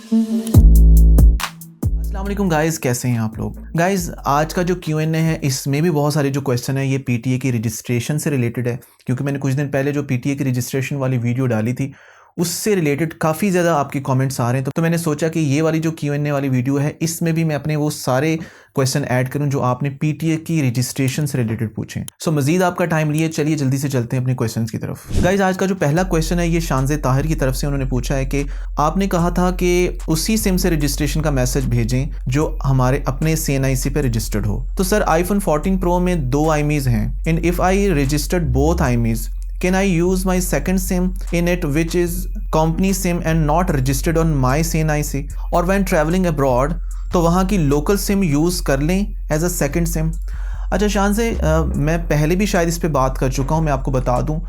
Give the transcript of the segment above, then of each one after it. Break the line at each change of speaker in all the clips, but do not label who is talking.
अस्सलाम वालेकुम गाइस, कैसे हैं आप लोग। गाइस आज का जो Q&A है इसमें भी बहुत सारे जो क्वेश्चन है ये PTA की रजिस्ट्रेशन से रिलेटेड है, क्योंकि मैंने कुछ दिन पहले जो PTA की रजिस्ट्रेशन वाली वीडियो डाली थी उससे रिलेटेड काफ़ी ज़्यादा आपके कमेंट्स आ रहे हैं। तो मैंने सोचा कि ये वाली जो Q&A वाली वीडियो है इसमें भी मैं अपने वो सारे क्वेश्चन ऐड करूं जो आपने PTA की रजिस्ट्रेशन से रिलेटेड पूछे। सो मजीद आपका टाइम लिए चलिए जल्दी से चलते हैं अपने क्वेश्चंस की तरफ। गाइज आज का जो पहला क्वेश्चन है ये शानज़े ताहिर की तरफ से उन्होंने पूछा है कि आपने कहा था कि उसी सिम से रजिस्ट्रेशन का मैसेज भेजें जो हमारे अपने CNIC पे रजिस्टर्ड हो। तो सर iPhone 14 Pro में 2 IMEIs हैं and if I registered both IMEIs, can I use my second SIM in it which is company SIM and not registered on my CNIC? और when traveling abroad तो वहाँ की local SIM use कर लें as a second SIM. अच्छा शान से मैं पहले भी शायद इस पे बात कर चुका हूँ। मैं आपको बता दूँ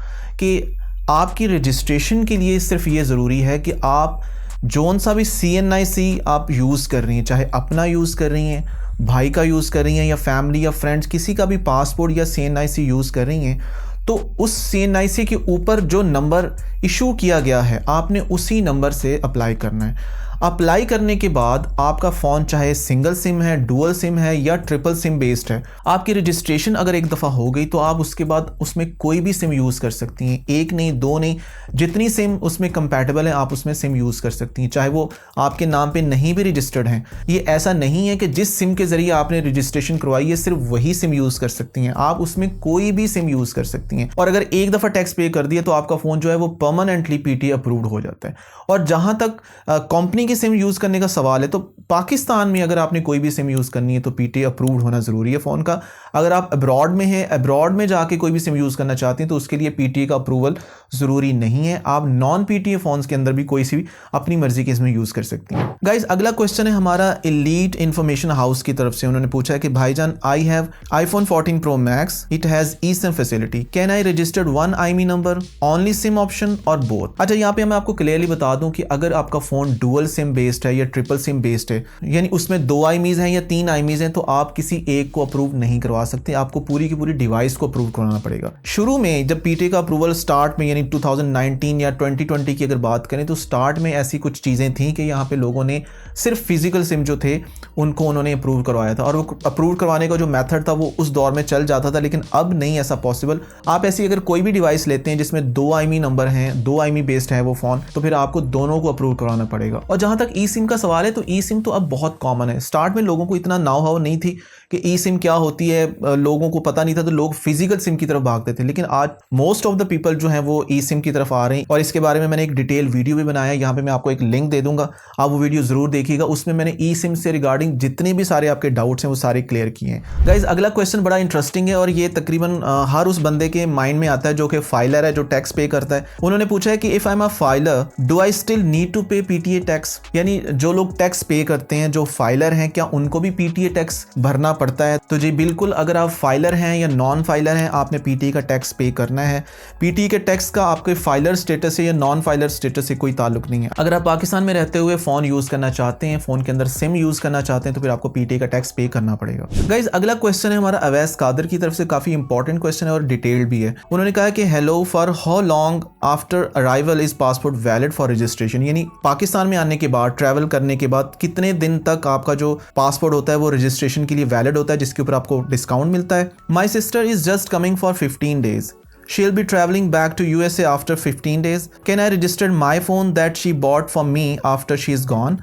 कि आपकी रजिस्ट्रेशन के लिए सिर्फ ये ज़रूरी है कि आप जोन सा भी CNIC आप यूज़ कर रही हैं, चाहे अपना यूज़ कर रही हैं, भाई का यूज़ कर रही हैं या फैमिली या फ्रेंड्स किसी का भी पासपोर्ट या CNIC यूज़ कर रही हैं, तो उस CNIC के ऊपर जो नंबर इशू किया गया है आपने उसी नंबर से अप्लाई करना है। अप्लाई करने के बाद आपका फ़ोन चाहे सिंगल सिम है, डुअल सिम है या ट्रिपल सिम बेस्ड है, आपकी रजिस्ट्रेशन अगर एक दफ़ा हो गई तो आप उसके बाद उसमें कोई भी सिम यूज़ कर सकती हैं। एक नहीं, दो नहीं, जितनी सिम उसमें कंपैटिबल है आप उसमें सिम यूज़ कर सकती हैं, चाहे वो आपके नाम पे नहीं भी रजिस्टर्ड हैं। ये ऐसा नहीं है कि जिस सिम के ज़रिए आपने रजिस्ट्रेशन करवाई है सिर्फ वही सिम यूज़ कर सकती हैं, आप उसमें कोई भी सिम यूज़ कर सकती हैं। और अगर एक दफ़ा टैक्स पे कर दिया तो आपका फ़ोन जो है वो परमानेंटली PTA अप्रूव्ड हो जाता है। और जहाँ तक कंपनी की सिम यूज़ करने का सवाल है तो पाकिस्तान में अगर आपने कोई भी सिम यूज़ करनी है तो PTA अप्रूव्ड होना ज़रूरी है फ़ोन का। अगर आप अब्रॉड में हैं, अब्रॉड में जाके कोई भी सिम यूज़ करना चाहते हैं तो उसके लिए PTA का अप्रूवल ज़रूरी नहीं है। आप नॉन PTA फ़ोन्स के अंदर भी कोई सी भी अपनी मर्ज़ी के इसमें यूज़ कर सकती हैं। गाइज़ अगला क्वेश्चन है हमारा एलीट इन्फॉर्मेशन हाउस की तरफ से। उन्होंने पूछा है कि भाईजान I have iPhone 14 Pro Max, it has eSIM facility, can I registered one IMEI number, only SIM option और बोथ। अच्छा यहाँ पे मैं आपको क्लियरली बता दूँ कि अगर आपका फ़ोन डुअल सिम बेस्ड है या ट्रिपल सिम बेस्ड है, यानी उसमें 2 IMEIs हैं या 3 IMEIs हैं, तो आप किसी एक को अप्रूव नहीं करवा सकते, आपको पूरी की पूरी डिवाइस को अप्रूव करवाना पड़ेगा। शुरू में जब PTA का अप्रूवल स्टार्ट में यानी 2019 या 2020 की अगर बात करें तो स्टार्ट में ऐसी कुछ चीज़ें थी कि यहाँ पे लोगों ने सिर्फ फिजिकल सिम जो थे उनको उन्होंने अप्रूव करवाया था और वो अप्रूव करवाने का जो मेथड था वो उस दौर में चल जाता था, लेकिन अब नहीं ऐसा पॉसिबल। आप ऐसी अगर कोई भी डिवाइस लेते हैं जिसमें 2 IMEI नंबर हैं, 2 IMEI बेस्ड है वो फ़ोन, तो फिर आपको दोनों को अप्रूव करवाना पड़ेगा। और जहाँ तक eSIM का सवाल है तो eSIM तो अब बहुत कॉमन है। स्टार्ट में लोगों को इतना नाउ हाउ नहीं थी कि eSIM क्या होती है, लोगों को पता नहीं था, तो लोग फिजिकल सिम की तरफ भागते थे, लेकिन आज मोस्ट ऑफ द पीपल जो हैं वो eSIM की तरफ आ रहे हैं। और इसके बारे में मैंने एक डिटेल वीडियो भी बनाया है, यहाँ पे मैं आपको एक लिंक दे दूंगा, आप वो वीडियो ज़रूर देखिएगा। उसमें मैंने eSIM से रिगार्डिंग जितने भी सारे आपके डाउट्स हैं वो सारे क्लियर किए हैं। गाइज अगला क्वेश्चन बड़ा इंटरेस्टिंग है और ये तकरीबन हर उस बंदे के माइंड में आता है जो कि फाइलर है, जो टैक्स पे करता है। उन्होंने पूछा है कि if I am a filer do I still need to pay PTA tax, यानी जो लोग टैक्स पे करते हैं, जो फाइलर हैं, क्या उनको भी PTA टैक्स भरना पड़ता है? तो जी बिल्कुल, अगर आप फाइलर हैं या नॉन फाइलर हैं आपने PTA का टैक्स पे करना है। PTA के टैक्स का आपके फाइलर स्टेटस से या नॉन फाइलर स्टेटस से कोई ताल्लुक नहीं है। अगर आप पाकिस्तान में रहते हुए फ़ोन यूज़ करना चाहते हैं, फ़ोन के अंदर सिम यूज़ करना चाहते हैं, तो फिर आपको PTA का टैक्स पे करना पड़ेगा। गाइज अगला क्वेश्चन है हमारा अवैस कादर की तरफ से, काफ़ी इंपॉर्टेंट क्वेश्चन है और डिटेल्ड भी है। उन्होंने कहा कि hello, for how long after arrival is passport valid for registration, यानी पाकिस्तान में आने के बाद, ट्रैवल करने के बाद कितने दिन तक आपका जो पासपोर्ट होता है वो रजिस्ट्रेशन के लिए वैलिड होता है, जिसके ऊपर आपको डिस्काउंट मिलता है। My sister is just coming for 15 days. She'll be traveling back to USA after 15 days. Can I register my phone that she bought for me after she's gone?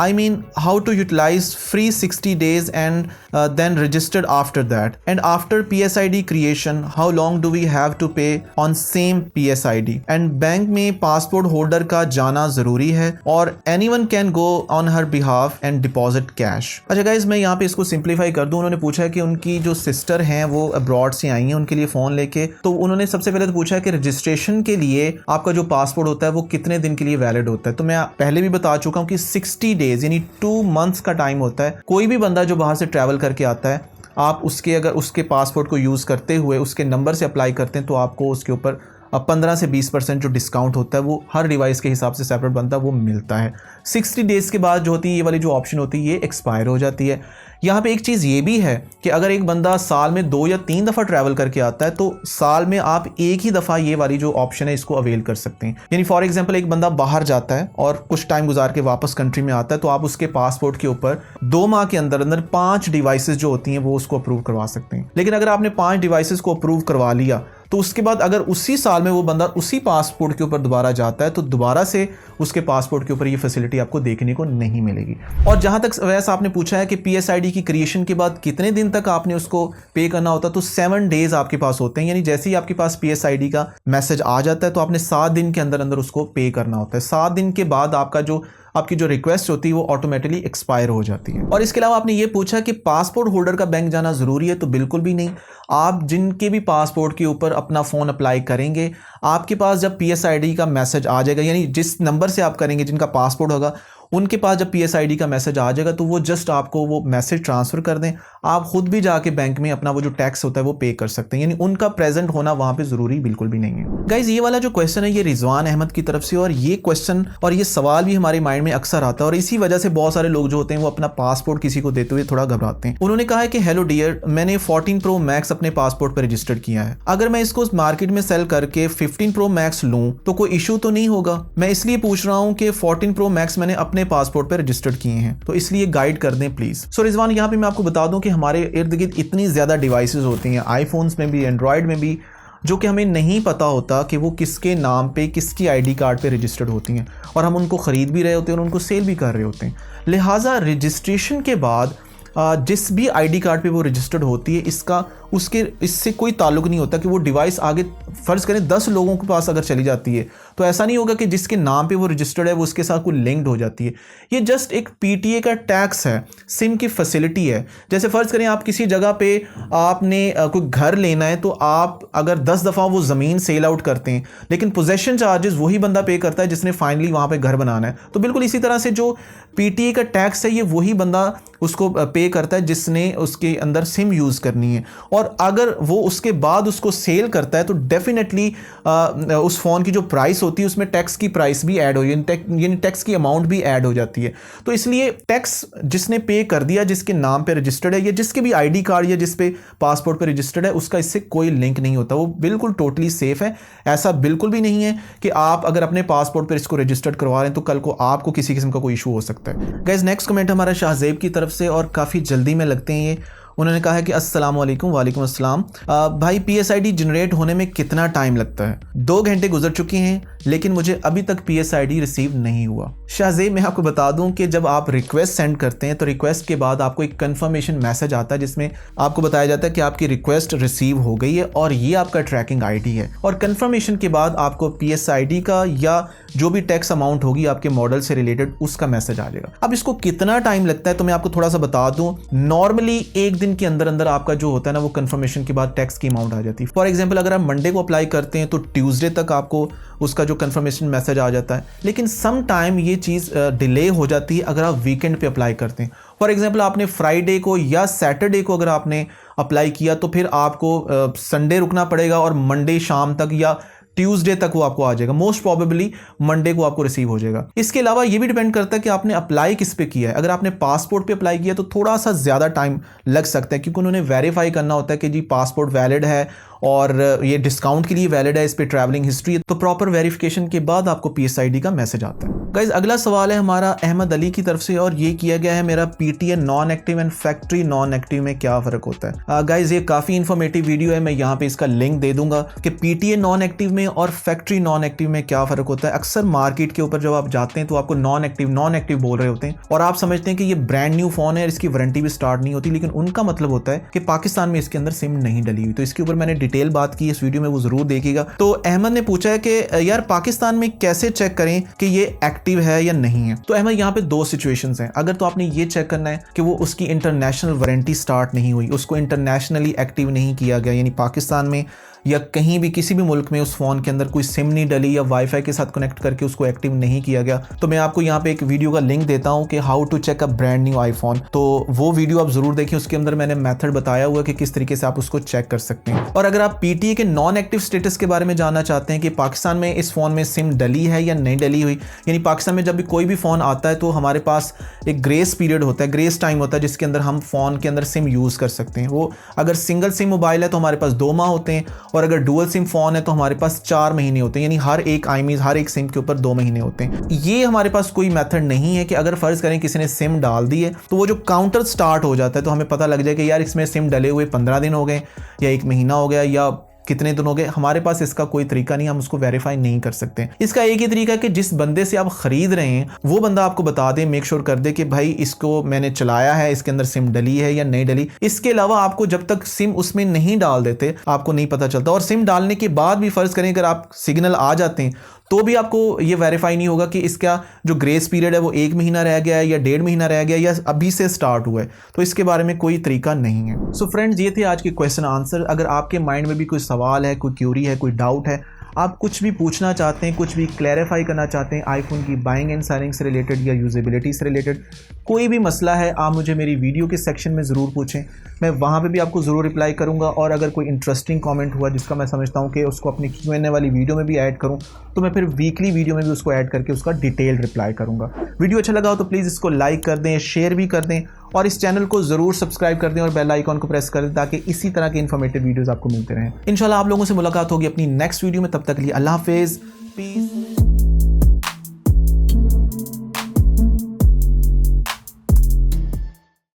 I mean, how to utilize free 60 days and then registered after that? And after PSID creation, how long do we have to pay on same PSID? And bank में passport holder का जाना ज़रूरी है और anyone can go on her behalf and deposit cash. अच्छा guys मैं यहाँ पे इसको सिंप्लीफाई कर दूँ। उन्होंने पूछा है कि उनकी जो सिस्टर हैं वो अब्रॉड से आई हैं उनके लिए फ़ोन लेके, तो उन्होंने सबसे पहले तो पूछा है कि रजिस्ट्रेशन के लिए आपका जो पासपोर्ट होता है वो कितने दिन के लिए वैलिड होता है। तो मैं पहले भी बता चुका हूँ कि 60 days यानी 2 months का टाइम होता है। कोई भी बंदा जो बाहर से ट्रैवल करके आता है, आप उसके अगर उसके पासपोर्ट को यूज़ करते हुए उसके नंबर से अप्लाई करते हैं तो आपको उसके ऊपर 15 से 20% जो डिस्काउंट होता है वो हर डिवाइस के हिसाब से सेपरेट बनता है, वो मिलता है। 60 डेज़ के बाद जो होती है ये वाली जो ऑप्शन होती है ये एक्सपायर हो जाती है। यहाँ पे एक चीज़ ये भी है कि अगर एक बंदा साल में 2 या 3 दफ़ा ट्रैवल करके आता है तो साल में आप एक ही दफ़ा ये वाली जो ऑप्शन है इसको अवेल कर सकते हैं। यानी फॉर एग्जांपल एक बंदा बाहर जाता है और कुछ टाइम गुजार के वापस कंट्री में आता है तो आप उसके पासपोर्ट के ऊपर 2 माह के अंदर अंदर 5 डिवाइसेस जो होती हैं वो उसको अप्रूव करवा सकते हैं। लेकिन अगर आपने 5 डिवाइसेस को अप्रूव करवा लिया तो उसके बाद अगर उसी साल में वो बंदा उसी पासपोर्ट के ऊपर दोबारा जाता है तो दोबारा से उसके पासपोर्ट के ऊपर ये फैसिलिटी आपको देखने को नहीं मिलेगी। और जहां तक वैसे आपने पूछा है कि PSID की क्रिएशन के बाद कितने दिन तक आपने उसको पे करना होता है, तो 7 डेज आपके पास होते हैं। यानी जैसे ही आपके पास PSID का मैसेज आ जाता है तो आपने 7 दिन के अंदर अंदर उसको पे करना होता है। 7 दिन के बाद आपकी जो रिक्वेस्ट होती है वो ऑटोमेटिकली एक्सपायर हो जाती है। और इसके अलावा आपने ये पूछा कि पासपोर्ट होल्डर का बैंक जाना ज़रूरी है, तो बिल्कुल भी नहीं। आप जिनके भी पासपोर्ट के ऊपर अपना फ़ोन अप्लाई करेंगे, आपके पास जब PSID का मैसेज आ जाएगा, यानी जिस नंबर से आप करेंगे जिनका पासपोर्ट होगा उनके पास जब PSID का मैसेज आ जाएगा तो वो जस्ट आपको वो मैसेज ट्रांसफ़र कर दें। आप खुद भी जाके बैंक में अपना वो जो टैक्स होता है वो पे कर सकते हैं। यानी उनका प्रेजेंट होना वहाँ पे ज़रूरी बिल्कुल भी नहीं है। गाइज़ ये वाला जो क्वेश्चन है ये रिजवान अहमद की तरफ से, और ये क्वेश्चन और ये सवाल भी हमारे माइंड में अक्सर आता है और इसी वजह से बहुत सारे लोग जो होते हैं वो अपना पासपोर्ट किसी को देते हुए थोड़ा घबराते हैं। उन्होंने कहा है कि हेलो डियर, मैंने 14 Pro Max अपने पासपोर्ट पर रजिस्टर्ड किया है। अगर मैं इसको मार्केट में सेल करके 15 Pro Max लूँ तो कोई इशू तो नहीं होगा? मैं इसलिए पूछ रहा हूँ कि 14 Pro Max मैंने अपने पासपोर्ट पर रजिस्टर्ड किए हैं, तो इसलिए गाइड कर दें प्लीज। सो रिजवान, यहाँ पे मैं आपको बता दूं कि हमारे इर्द गिर्द इतनी ज्यादा डिवाइसेस होती हैं, आईफोन्स में भी, एंड्रॉयड में भी, जो कि हमें नहीं पता होता कि वो किसके नाम पे, किसकी ID कार्ड पे रजिस्टर्ड होती हैं, और हम उनको ख़रीद भी रहे होते हैं और उनको सेल भी कर रहे होते हैं। लिहाजा रजिस्ट्रेशन के बाद जिस भी ID कार्ड पे वो रजिस्टर्ड होती है इससे कोई ताल्लुक नहीं होता कि वो डिवाइस आगे फ़र्ज़ करें 10 लोगों के पास अगर चली जाती है तो ऐसा नहीं होगा कि जिसके नाम पे वो रजिस्टर्ड है वो उसके साथ कोई लिंक्ड हो जाती है। ये जस्ट एक PTA का टैक्स है, सिम की फैसिलिटी है। जैसे फ़र्ज़ करें आप किसी जगह पे आपने कोई घर लेना है तो आप अगर 10 दफ़ा वो ज़मीन सेल आउट करते हैं लेकिन पोजेशन चार्जेस वही बंदा पे करता है जिसने फाइनली वहाँ पर घर बनाना है, तो बिल्कुल इसी तरह से जो PTA का टैक्स है ये वही बंदा उसको पे करता है जिसने उसके अंदर सिम यूज़ करनी है। और अगर वो उसके बाद उसको सेल करता है तो डेफिनेटली उस फ़ोन की जो प्राइस होती है उसमें टैक्स की प्राइस भी ऐड हो, यानी टैक्स की अमाउंट भी ऐड हो जाती है। तो इसलिए टैक्स जिसने पे कर दिया, जिसके नाम पे रजिस्टर्ड है या जिसके भी ID कार्ड या जिस पे पासपोर्ट पे रजिस्टर्ड है, उसका इससे कोई लिंक नहीं होता, वो बिल्कुल टोटली सेफ़ है। ऐसा बिल्कुल भी नहीं है कि आप अगर अपने पासपोर्ट पर इसको रजिस्टर्ड करवा रहे हैं तो कल को आपको किसी किस्म का कोई इशू हो सकता है। गाइस नेक्स्ट कमेंट हमारा शाहजेब की तरफ से, और काफ़ी जल्दी में लगते हैं ये। उन्होंने कहा है कि अस्सलाम वालेकुम। वालेकुम अस्सलाम। भाई PSID जनरेट होने में कितना टाइम लगता है? 2 घंटे गुजर चुके हैं लेकिन मुझे अभी तक PSID रिसीव नहीं हुआ। शाहजेब, मैं आपको बता दूं कि जब आप रिक्वेस्ट सेंड करते हैं तो रिक्वेस्ट के बाद आपको एक कंफर्मेशन मैसेज आता है जिसमें आपको बताया जाता है कि आपकी रिक्वेस्ट रिसीव हो गई है और ये आपका ट्रैकिंग ID है। और कंफर्मेशन के बाद आपको PSID का या जो भी टैक्स अमाउंट होगी आपके मॉडल से रिलेटेड उसका मैसेज आ जाएगा। अब इसको कितना टाइम लगता है तो मैं आपको थोड़ा सा बता दूं। नॉर्मली 1 दिन के अंदर अंदर आपका जो होता है ना वो कंफर्मेशन के बाद टैक्स की अमाउंट आ जाती है। फॉर एग्जांपल अगर आप मंडे को अप्लाई करते हैं तो ट्यूसडे तक आपको उसका जो कंफर्मेशन मैसेज आ जाता है, लेकिन सम टाइम ये चीज़ डिले हो जाती है अगर आप वीकेंड पे अप्लाई करते हैं। फॉर एग्जांपल आपने फ्राइडे को या सैटरडे को अगर आपने अप्लाई किया तो फिर आपको संडे रुकना पड़ेगा और मंडे शाम तक या ट्यूसडे तक वो आपको आ जाएगा। मोस्ट प्रोबेबली मंडे को आपको रिसीव हो जाएगा। इसके अलावा ये भी डिपेंड करता है कि आपने अप्लाई किस पे किया है। अगर आपने पासपोर्ट पे अप्लाई किया तो थोड़ा सा ज़्यादा टाइम लग सकता है क्योंकि उन्होंने वेरीफाई करना होता है कि जी पासपोर्ट वैलिड है और ये डिस्काउंट के लिए वैलिड है, इस पे ट्रैवलिंग हिस्ट्री है, तो प्रॉपर वेरिफिकेशन के बाद आपको PSID का मैसेज आता है। गाइज अगला सवाल है हमारा अहमद अली की तरफ से और ये किया गया है मेरा PTA non active and factory non active में क्या फ़र्क होता है। गाइज ये काफ़ी इन्फॉर्मेटिव वीडियो है, मैं यहाँ पे इसका लिंक दे दूंगा कि PTA नॉन एक्टिव में और फैक्ट्री नॉन एक्टिव में क्या फ़र्क होता है। अक्सर मार्केट के ऊपर जब आप जाते हैं तो आपको नॉन एक्टिव बोल रहे होते हैं और आप समझते हैं कि ये ब्रांड न्यू फ़ोन है, इसकी वारंटी भी स्टार्ट नहीं होती, लेकिन उनका मतलब होता है कि पाकिस्तान में इसके अंदर सिम नहीं डली हुई। तो इसके ऊपर मैंने डिटेल बात की, इस वीडियो में वो जरूर देखिएगा। तो अहमद ने पूछा है कि यार पाकिस्तान में कैसे चेक करें कि ये एक्टिव है या नहीं है। तो अहमद यहाँ पे 2 सिचुएशंस हैं। अगर तो आपने ये चेक करना है कि वो उसकी इंटरनेशनल वारंटी स्टार्ट नहीं हुई, उसको इंटरनेशनली एक्टिव नहीं किया गया, यानी पाकिस्तान में या कहीं भी किसी भी मुल्क में उस फ़ोन के अंदर कोई सिम नहीं डली या वाईफाई के साथ कनेक्ट करके उसको एक्टिव नहीं किया गया, तो मैं आपको यहाँ पे एक वीडियो का लिंक देता हूँ कि how to check a brand new iPhone. तो वो वीडियो आप ज़रूर देखें, उसके अंदर मैंने मेथड बताया हुआ कि किस तरीके से आप उसको चेक कर सकते हैं। और अगर आप PTA के नॉन एक्टिव स्टेटस के बारे में जानना चाहते हैं कि पाकिस्तान में इस फ़ोन में सिम डली है या नहीं डली हुई, यानी पाकिस्तान में जब भी कोई भी फ़ोन आता है तो हमारे पास एक ग्रेस पीरियड होता है, ग्रेस टाइम होता है, जिसके अंदर हम फ़ोन के अंदर सिम यूज़ कर सकते हैं। वो अगर सिंगल सिम मोबाइल है तो हमारे पास 2 माह होते हैं, और अगर डुअल सिम फ़ोन है तो हमारे पास 4 महीने होते हैं, यानी हर एक सिम के ऊपर 2 महीने होते हैं। ये हमारे पास कोई मेथड नहीं है कि अगर फ़र्ज़ करें किसी ने सिम डाल दी है तो वो जो काउंटर स्टार्ट हो जाता है तो हमें पता लग जाए कि यार इसमें सिम डले हुए 15 दिन हो गए या 1 महीना हो गया या कितने दिन हो गए। हमारे पास इसका कोई तरीका नहीं, हम उसको वेरीफाई नहीं कर सकते। इसका एक ही तरीका है कि जिस बंदे से आप खरीद रहे हैं वो बंदा आपको बता दे, मेक श्योर कर दे कि भाई इसको मैंने चलाया है, इसके अंदर सिम डली है या नहीं डली। इसके अलावा आपको जब तक सिम उसमें नहीं डाल देते आपको नहीं पता चलता। और सिम डालने के बाद भी फ़र्ज़ करें अगर आप सिग्नल आ जाते हैं तो भी आपको ये वेरीफाई नहीं होगा कि इसका जो ग्रेस पीरियड है वो 1 महीना रह गया है या 1.5 महीना रह गया या अभी से स्टार्ट हुआ है। तो इसके बारे में कोई तरीका नहीं है। सो फ्रेंड्स, ये थे आज के क्वेश्चन आंसर। अगर आपके माइंड में भी कोई सवाल है, कोई क्यूरी है, कोई डाउट है, आप कुछ भी पूछना चाहते हैं, कुछ भी क्लैरिफाई करना चाहते हैं आईफोन की बाइंग एंड सेलिंग से रिलेटेड या यूजेबिलिटी से रिलेटेड, कोई भी मसला है, आप मुझे मेरी वीडियो के सेक्शन में ज़रूर पूछें, मैं वहाँ पे भी आपको ज़रूर रिप्लाई करूँगा। और अगर कोई इंटरेस्टिंग कमेंट हुआ जिसका मैं समझता हूँ कि उसको अपनी Q&A वाली वीडियो में भी ऐड करूँ, तो मैं फिर वीकली वीडियो में भी उसको ऐड करके उसका डिटेल रिप्लाई करूँगा। वीडियो अच्छा लगा हो तो प्लीज़ इसको लाइक कर दें, शेयर भी कर दें, और इस चैनल को ज़रूर सब्सक्राइब कर दें और बेल आइकॉन को प्रेस कर दें ताकि इसी तरह के इन्फॉर्मेटिव वीडियोज़ आपको मिलते रहें। इंशाल्लाह आप लोगों से मुलाकात होगी अपनी नेक्स्ट वीडियो में। तब तक के लिए अल्लाह हाफिज़, पीस।